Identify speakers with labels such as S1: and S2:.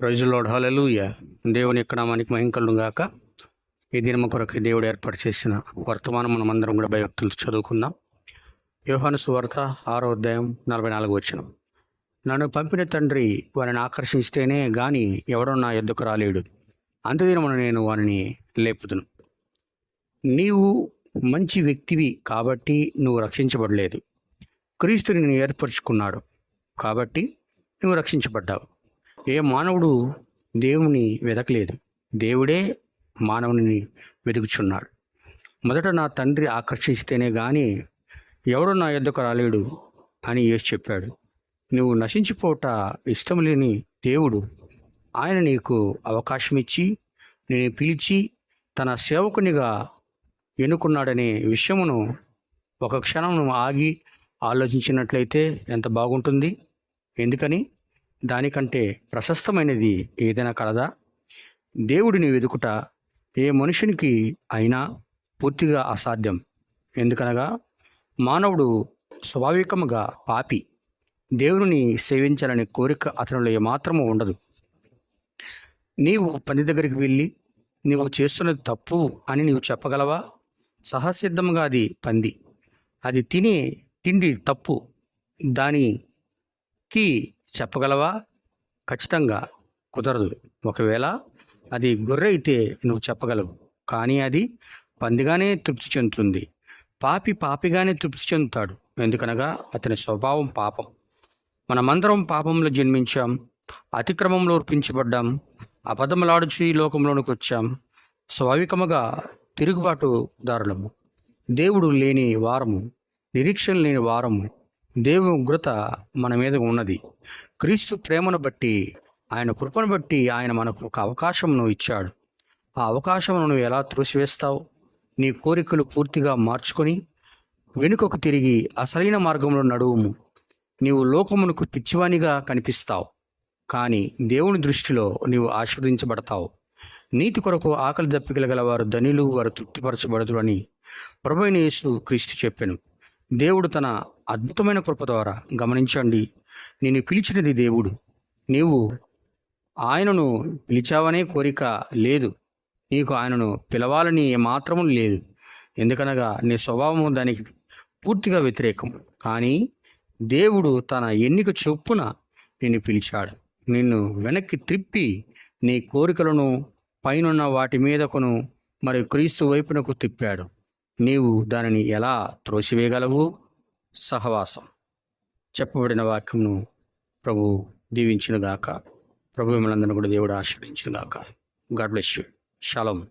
S1: Praise lord, హల్లెలూయా. దేవుని యొక్క నామానికి మహిమ కలుగును గాక. ఈ దినము కొరకు దేవుడు ఏర్పాటు చేసిన వర్తమానం మనమందరం కూడా భయభక్తులు చదువుకుందాం. యోహాను సువార్త 6వ అధ్యాయం 44వ వచనం. నన్ను పంపిన తండ్రి వారిని ఆకర్షిస్తేనే గాని ఎవడో నా యొద్దకు రాలేడు. అంతదినమున నేను వారిని లేపుదును. నీవు మంచి వ్యక్తివి కాబట్టి నువ్వు రక్షించబడలేదు. క్రీస్తు నిన్ను ఏర్పరచుకున్నాడు కాబట్టి నువ్వు రక్షించబడ్డావు. ఏ మానవుడు దేవుని వెతకలేదు, దేవుడే మానవుని వెతుకుచున్నాడు. మొదట నా తండ్రి ఆకర్షిస్తేనే కానీ ఎవడు నా యొద్దకు రాలేడు అని యేసు చెప్పాడు. నువ్వు నశించిపోవట ఇష్టం లేని దేవుడు ఆయన నీకు అవకాశం ఇచ్చి నేను పిలిచి తన సేవకునిగా ఎన్నుకున్నాడనే విషయమును ఒక క్షణం నువ్వు ఆగి ఆలోచించినట్లయితే ఎంత బాగుంటుంది. ఎందుకని? దానికంటే ప్రశస్తమైనది ఏదైనా కలదా? దేవుడిని వెతుకుట ఏ మనుషునికి అయినా పూర్తిగా అసాధ్యం. ఎందుకనగా మానవుడు స్వాభావికముగా పాపి. దేవుడిని సేవించాలనే కోరిక అతనిలో ఏమాత్రము ఉండదు. నీవు పంది దగ్గరికి వెళ్ళి నీవు చేస్తున్నది తప్పు అని నీవు చెప్పగలవా? సహసిద్ధంగా అది పంది, అది తినే తిండి తప్పు, దానికి చెప్పగలవా? ఖచ్చితంగా కుదరదు. ఒకవేళ అది గొర్రె అయితే నువ్వు చెప్పగలవు, కానీ అది పందిగానే తృప్తి చెందుతుంది. పాపిగానే తృప్తి చెందుతాడు. ఎందుకనగా అతని స్వభావం పాపం. మనమందరం పాపంలో జన్మించాం, అతిక్రమంలో ఒప్పించబడ్డాం, అబద్ధములాడుచు ఈ లోకంలోనికి వచ్చాం. స్వాభావికముగా తిరుగుబాటుదారులము, దేవుడు లేని వారము, నిరీక్షణ లేని వారము. దేవుని ఉగ్రత మన మీద ఉన్నది. క్రీస్తు ప్రేమను బట్టి, ఆయన కృపను బట్టి ఆయన మనకు ఒక అవకాశమును ఇచ్చాడు. ఆ అవకాశమును నువ్వు ఎలా త్రోసివేస్తావు? నీ కోరికలు పూర్తిగా మార్చుకొని వెనుకకు తిరిగి అసలైన మార్గంలో నడువుము. నీవు లోకమునకు పిచ్చివానిగా కనిపిస్తావు, కానీ దేవుని దృష్టిలో నీవు ఆశీర్వదించబడతావు. నీతి కొరకు ఆకలి దప్పికలు గల వారు ధనిలు, వారు తృప్తిపరచబడదు అని ప్రభువైన యేసు క్రీస్తు చెప్పెను. దేవుడు తన అద్భుతమైన కృప ద్వారా, గమనించండి, నేను పిలిచినది దేవుడు. నీవు ఆయనను పిలిచావనే కోరిక లేదు, నీకు ఆయనను పిలవాలని ఏమాత్రము లేదు. ఎందుకనగా నీ స్వభావము దానికి పూర్తిగా వ్యతిరేకం. కానీ దేవుడు తన ఎన్నిక చొప్పున నిన్ను పిలిచాడు. నిన్ను వెనక్కి త్రిప్పి నీ కోరికలను పైనున్న వాటి మీదకును మరియు క్రీస్తు వైపునకు తిప్పాడు. నీవు దానిని ఎలా త్రోసివేయగలవు? సహవాసం. చెప్పబడిన వాక్యమును ప్రభు దీవించునుగాక. ప్రభు మిమ్మల్ని అందరినీ కూడా దేవుడు ఆశీర్వదించునుగాక. God bless you. షాలోమ్.